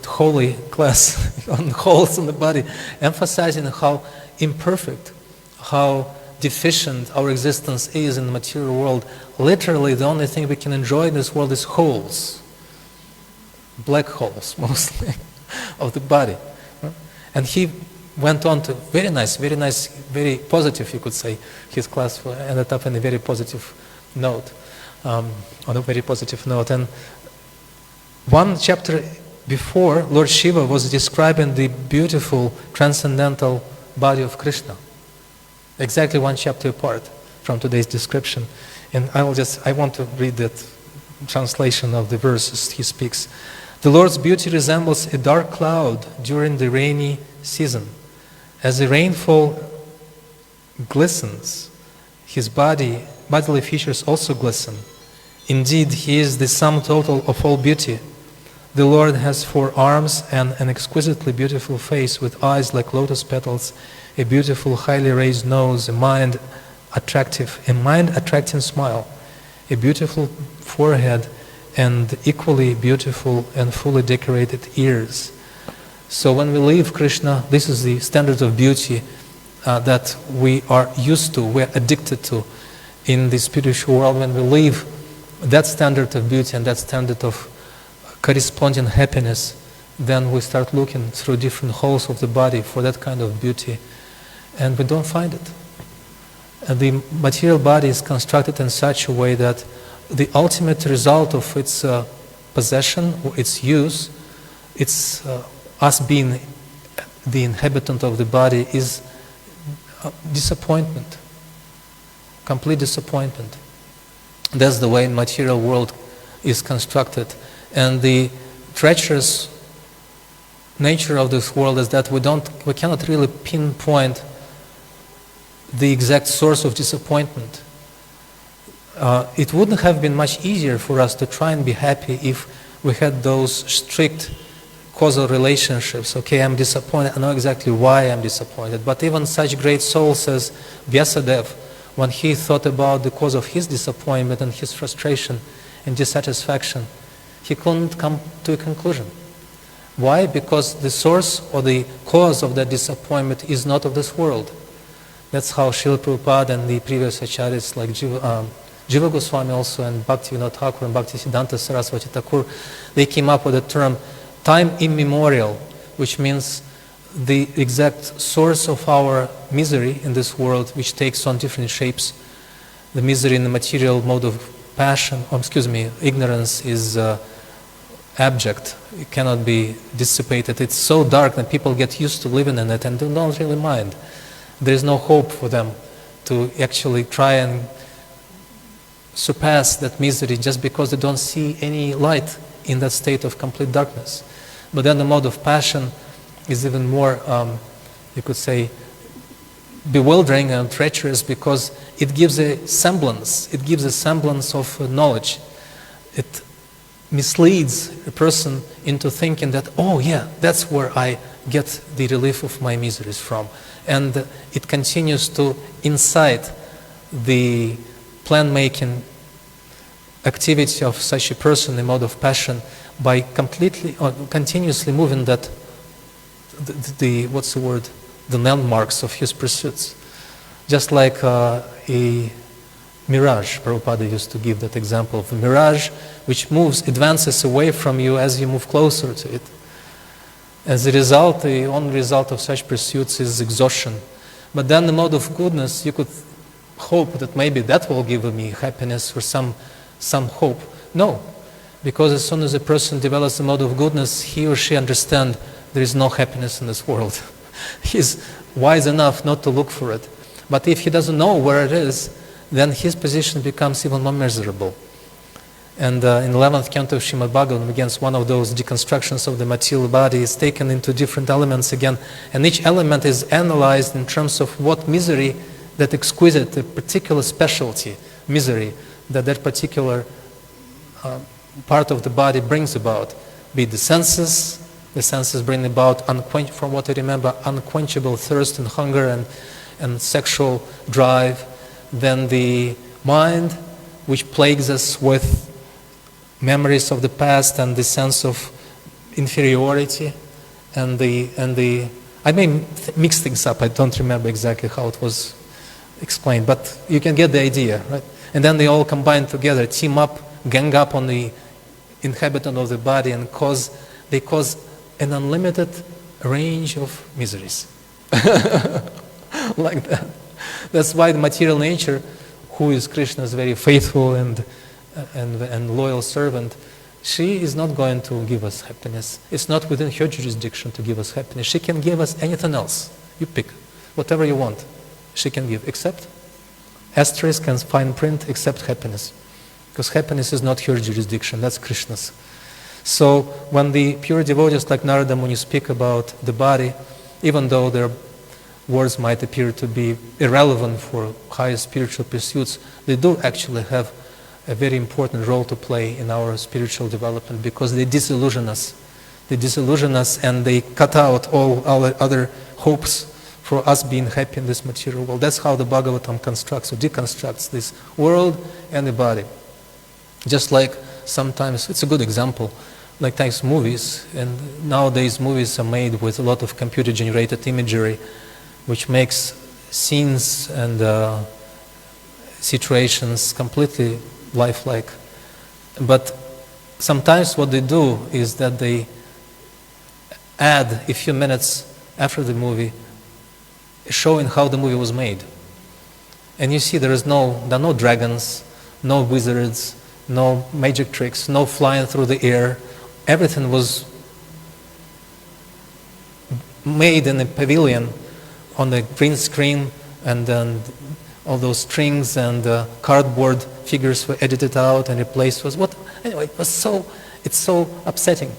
holy class on holes in the body, emphasizing how imperfect, how deficient our existence is in the material world. Literally, the only thing we can enjoy in this world is holes, black holes mostly, of the body. And he went on to very nice, very positive, you could say. His class ended up on a very positive note, And one chapter before, Lord Shiva was describing the beautiful transcendental body of Krishna. Exactly 1 chapter apart from today's description. And I want to read that translation of the verses he speaks. The Lord's beauty resembles a dark cloud during the rainy season. As the rainfall glistens, his bodily features also glisten. Indeed, he is the sum total of all beauty. The Lord has 4 arms and an exquisitely beautiful face with eyes like lotus petals, a beautiful, highly raised nose, a mind-attracting smile, a beautiful forehead, and equally beautiful and fully decorated ears. So when we leave Krishna, this is the standard of beauty that we are used to, we're addicted to in the spiritual world. When we leave that standard of beauty and that standard of corresponding happiness, then we start looking through different holes of the body for that kind of beauty, and we don't find it. And the material body is constructed in such a way that the ultimate result of its possession or its use, it's us being the inhabitant of the body, is disappointment, complete disappointment. That's the way the material world is constructed. And the treacherous nature of this world is that we cannot really pinpoint the exact source of disappointment. It wouldn't have been much easier for us to try and be happy if we had those strict causal relationships. Okay, I'm disappointed, I know exactly why I'm disappointed. But even such great souls as Vyasadeva, when he thought about the cause of his disappointment and his frustration and dissatisfaction, he couldn't come to a conclusion. Why? Because the source or the cause of that disappointment is not of this world. That's how Srila Prabhupada and the previous acharyas like Jiva Goswami also and Bhaktivinoda Thakur and Bhaktisiddhanta Saraswati Thakur, they came up with the term time immemorial, which means the exact source of our misery in this world, which takes on different shapes. The misery in the material mode of passion, ignorance is abject. It cannot be dissipated. It's so dark that people get used to living in it and they don't really mind. There is no hope for them to actually try and surpass that misery just because they don't see any light in that state of complete darkness. But then the mode of passion is even more, you could say, bewildering and treacherous because it gives a semblance. It gives a semblance of knowledge. It misleads a person into thinking that, oh yeah, that's where I get the relief of my miseries from. And it continues to incite the plan-making activity of such a person in the mode of passion by continuously moving that, the landmarks of his pursuits. Just like a mirage, Prabhupada used to give that example of a mirage which advances away from you as you move closer to it. As a result, the only result of such pursuits is exhaustion. But then the mode of goodness, you could hope that maybe that will give me happiness or some hope. No, because as soon as a person develops the mode of goodness, he or she understands there is no happiness in this world. He's wise enough not to look for it. But if he doesn't know where it is, then his position becomes even more miserable. And in the 11th canto of Srimad Bhagavatam, again, one of those deconstructions of the material body is taken into different elements again, and each element is analyzed in terms of what misery, that exquisite, a particular specialty, misery, that particular part of the body brings about. Be it the senses bring about, from what I remember, unquenchable thirst and hunger and sexual drive. Then the mind, which plagues us with memories of the past and the sense of inferiority, and I may mix things up. I don't remember exactly how it was explained, but you can get the idea, right? And then they all combine together, team up, gang up on the inhabitant of the body, and they cause an unlimited range of miseries. Like that. That's why the material nature, who is Krishna's very faithful and loyal servant, she is not going to give us happiness. It's not within her jurisdiction to give us happiness. She can give us anything else. You pick. Whatever you want, she can give, except asterisk and fine print, except happiness. Because happiness is not her jurisdiction, that's Krishna's. So when the pure devotees like Narada Muni speak about the body, even though their words might appear to be irrelevant for higher spiritual pursuits, they do actually have a very important role to play in our spiritual development, because they disillusion us. They disillusion us and they cut out all our other hopes for us being happy in this material world. That's how the Bhagavatam constructs or deconstructs this world and the body. Just like sometimes, it's a good example, like thanks movies, and nowadays movies are made with a lot of computer-generated imagery, which makes scenes and situations completely lifelike. But sometimes what they do is that they add a few minutes after the movie showing how the movie was made. And you see there are no dragons, no wizards, no magic tricks, no flying through the air. Everything was made in a pavilion on the green screen, and then all those strings and cardboard figures were edited out and replaced with what? Anyway, it's so upsetting.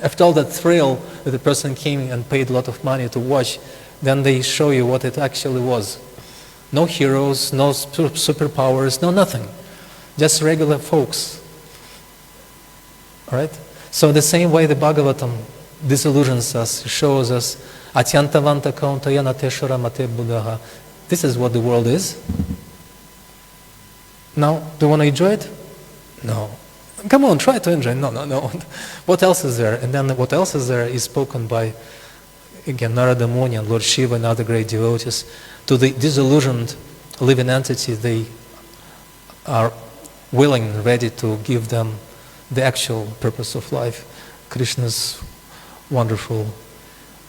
After all that thrill that the person came and paid a lot of money to watch, then they show you what it actually was. No heroes, no superpowers, no nothing. Just regular folks. All right? So the same way the Bhagavatam disillusions us, shows us, Atyantavanta kauntaya nateshwara mate buddhaha. This is what the world is. Now, do you want to enjoy it? No. come on, try to enjoy. No. What else is there? And then what else is there is spoken by, again, Narada Muni and Lord Shiva and other great devotees. To the disillusioned living entity, they are willing and ready to give them the actual purpose of life. Krishna's wonderful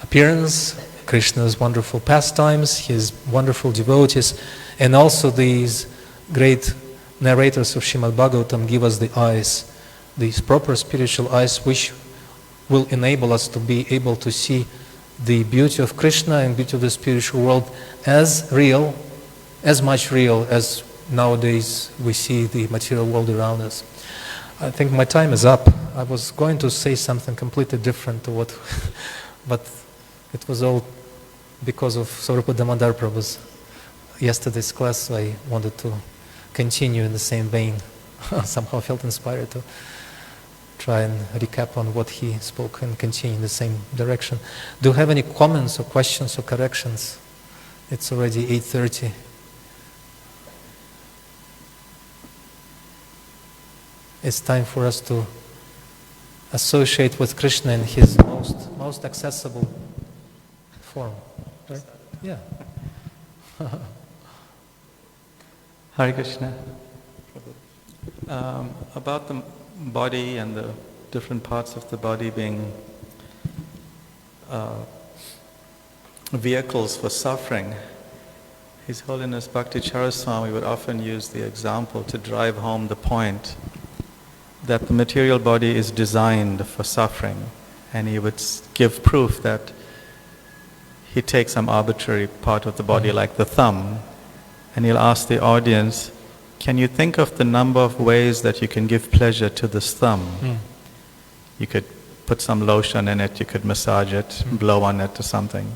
appearance, Krishna's wonderful pastimes, his wonderful devotees, and also these great narrators of Srimad Bhagavatam give us the eyes, these proper spiritual eyes, which will enable us to be able to see the beauty of Krishna and beauty of the spiritual world as real, as much real as nowadays we see the material world around us. I think my time is up. I was going to say something completely different to what, but it was all because of Swarupa Damodar Prabhu's yesterday's class, so I wanted to continue in the same vein. Somehow felt inspired to try and recap on what he spoke and continue in the same direction. Do you have any comments or questions or corrections? It's already 8:30. It's time for us to associate with Krishna in his most accessible form. Right? Yeah. Hare Krishna. About the body and the different parts of the body being vehicles for suffering, His Holiness Bhakti Charaswami would often use the example to drive home the point that the material body is designed for suffering, and he would give proof that he takes some arbitrary part of the body like the thumb, and he'll ask the audience, can you think of the number of ways that you can give pleasure to this thumb? You could put some lotion in it, you could massage it, blow on it or something.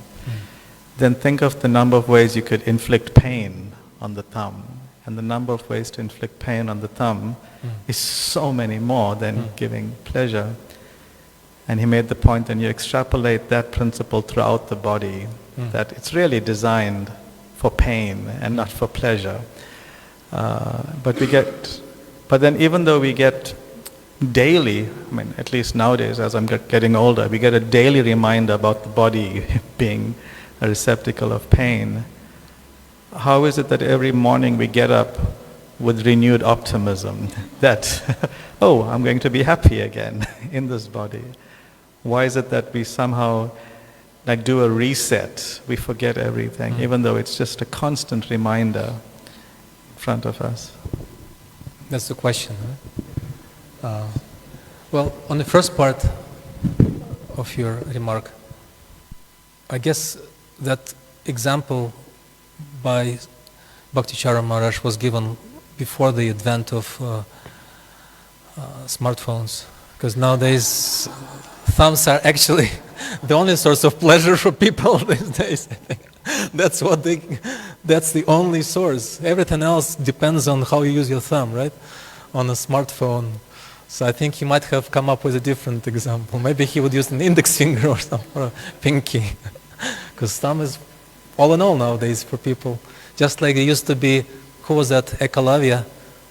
Then think of the number of ways you could inflict pain on the thumb. And the number of ways to inflict pain on the thumb is so many more than giving pleasure. And he made the point, and you extrapolate that principle throughout the body, that it's really designed for pain and not for pleasure. But then even though we get daily, I mean, at least nowadays as I'm getting older, we get a daily reminder about the body being a receptacle of pain. How is it that every morning we get up with renewed optimism that, oh, I'm going to be happy again in this body? Why is it that we somehow like do a reset? We forget everything, even though it's just a constant reminder in front of us. That's the question, right? Well, on the first part of your remark, I guess that example by Bhaktichara Maharaj was given before the advent of smartphones, because nowadays thumbs are actually the only source of pleasure for people these days. I think that's the only source. Everything else depends on how you use your thumb, right? On a smartphone. So I think he might have come up with a different example. Maybe he would use an index finger or something, or a pinky, because thumb is all in all nowadays for people. Just like it used to be, who was that, Ekalavya,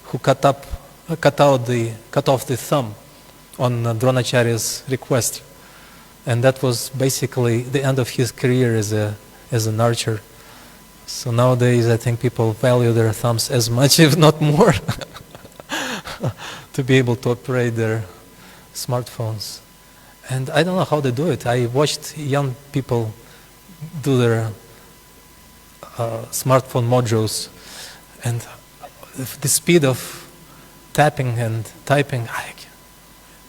who cut off the thumb on Dronacharya's request, and that was basically the end of his career as an archer. So nowadays I think people value their thumbs as much, if not more, to be able to operate their smartphones. And I don't know how they do it. I watched young people do their smartphone modules, and the speed of tapping and typing,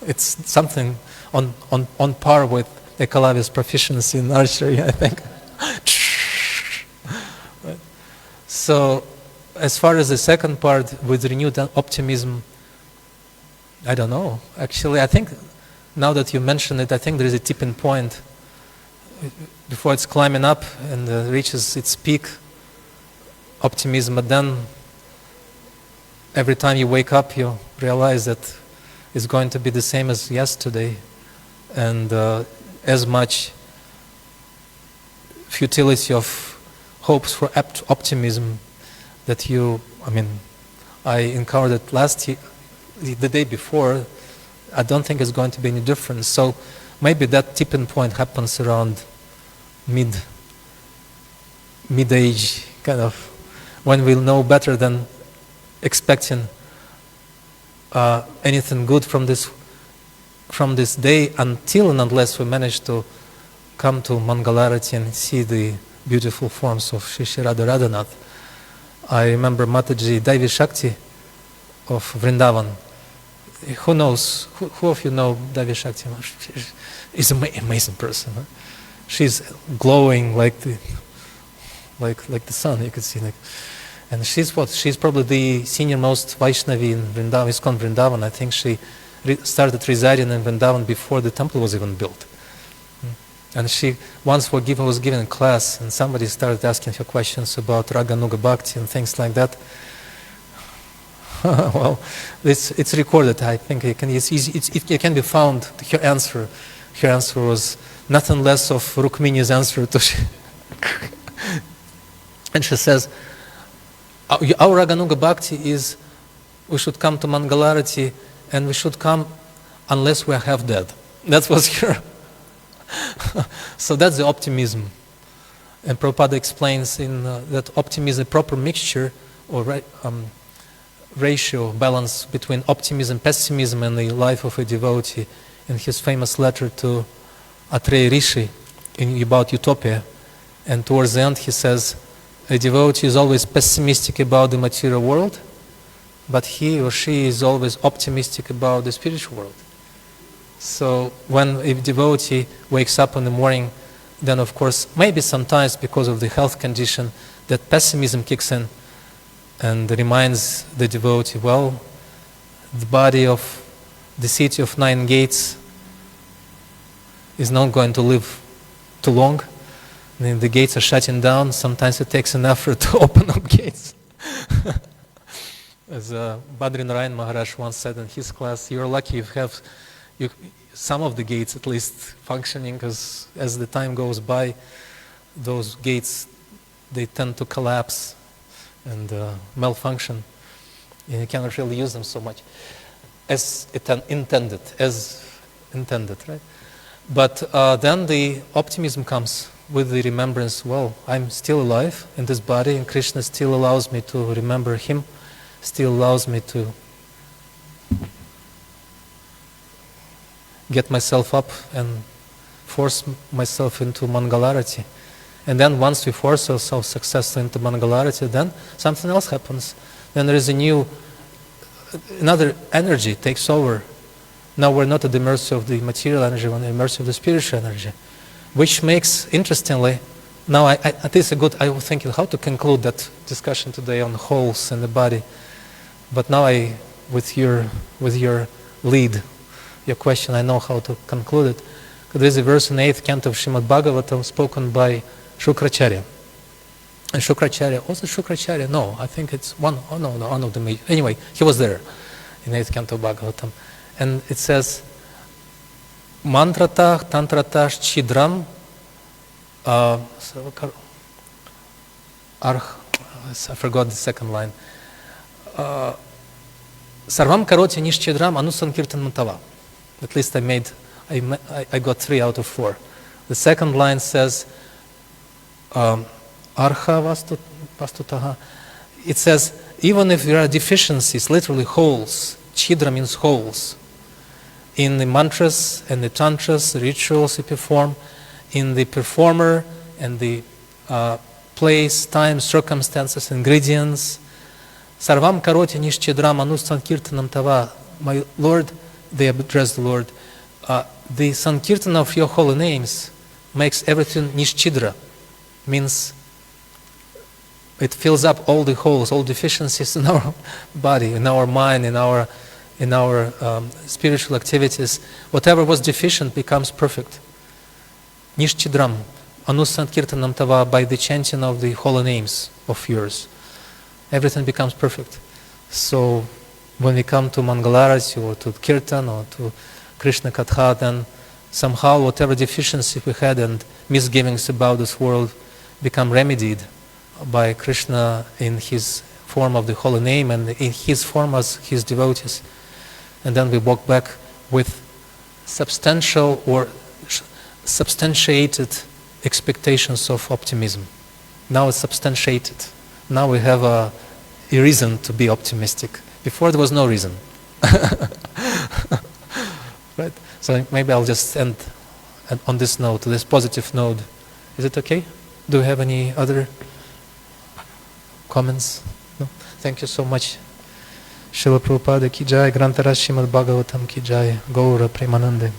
it's something on par with Ekalavya's proficiency in archery, I think. So, as far as the second part with renewed optimism, I don't know. Actually, I think now that you mention it, I think there is a tipping point before it's climbing up and reaches its peak optimism, but then every time you wake up you realize that it's going to be the same as yesterday, and as much futility of hopes for optimism that I encountered last the day before, I don't think it's going to be any difference. So maybe that tipping point happens around mid-age, kind of, when we'll know better than expecting anything good from this day, until and unless we manage to come to Mangalarati and see the beautiful forms of Shri Shri Radha Radhanath. I remember Mataji Devi Shakti of Vrindavan. Who knows? Who of you know Devi Shakti? She's an amazing person. Huh? She's glowing like the sun. You could see. And she's what? She's probably the senior most Vaishnavi in Vrindavan. It's called Vrindavan. I think she started residing in Vrindavan before the temple was even built. And she once was given a class, and somebody started asking her questions about Raganuga Bhakti and things like that. Well, it's recorded. I think it can be found. Her answer was nothing less of Rukmini's answer to and she says, our Raganuga Bhakti is, we should come to Mangalarati, and we should come unless we are half dead. That was her. So that's the optimism. And Prabhupada explains in that optimism is a proper mixture or ratio, balance between optimism, pessimism, and the life of a devotee. In his famous letter to Atreya Rishi about utopia, and towards the end he says, a devotee is always pessimistic about the material world, but he or she is always optimistic about the spiritual world. So when a devotee wakes up in the morning, then of course, maybe sometimes because of the health condition, that pessimism kicks in and reminds the devotee, well, the body of the city of 9 gates is not going to live too long. The gates are shutting down. Sometimes it takes an effort to open up gates. As Badrinarayan Maharaj once said in his class, you're lucky you have some of the gates at least functioning, because as the time goes by, those gates, they tend to collapse and malfunction, and you cannot really use them so much as intended, right? But then the optimism comes with the remembrance, well, I'm still alive in this body, and Krishna still allows me to remember him, still allows me to get myself up and force myself into Mangalarati. And then once we force ourselves successfully into Mangalarati, then something else happens. Then there is another energy takes over. Now we're not at the mercy of the material energy, we're at the mercy of the spiritual energy. Which makes, interestingly, now this is a good, I was thinking how to conclude that discussion today on holes in the body. But now with your lead, your question, I know how to conclude it. There is a verse in the 8th canto of Srimad Bhagavatam spoken by Shukracharya. And Shukracharya, was it Shukracharya? No, I think it's one of the major. Anyway, he was there in the 8th canto of Bhagavatam. And it says, Mantratah tantratah chidram I forgot the second line. Sarvam karoti nishchidram anusankirtan mantava. At least I got 3 out of 4. The second line says, Arha vastutaha. It says, even if there are deficiencies, literally holes, chidra means holes, in the mantras and the tantras, the rituals you perform, in the performer and the place, time, circumstances, ingredients. Sarvam karoti nishchidram anusankirtanam tava. My Lord, they address the Lord. The sankirtan of your holy names makes everything nishchidra, means it fills up all the holes, all deficiencies in our body, in our mind, in our spiritual activities. Whatever was deficient becomes perfect. Nishchidram, anusankirtanam tava, by the chanting of the holy names of yours. Everything becomes perfect. So when we come to Mangalarati or to Kirtan or to Krishna Katha, then somehow whatever deficiency we had and misgivings about this world become remedied by Krishna in his form of the holy name and in his form as his devotees. and then we walk back with substantial or substantiated expectations of optimism. Now it's substantiated. Now we have a reason to be optimistic. Before there was no reason. Right? So maybe I'll just end on this note, this positive note. Is it okay? Do you have any other comments? No? Thank you so much. Srila Prabhupada ki jai, Grantaraj Srimad Bhagavatam ki jai, Gaura Premanande.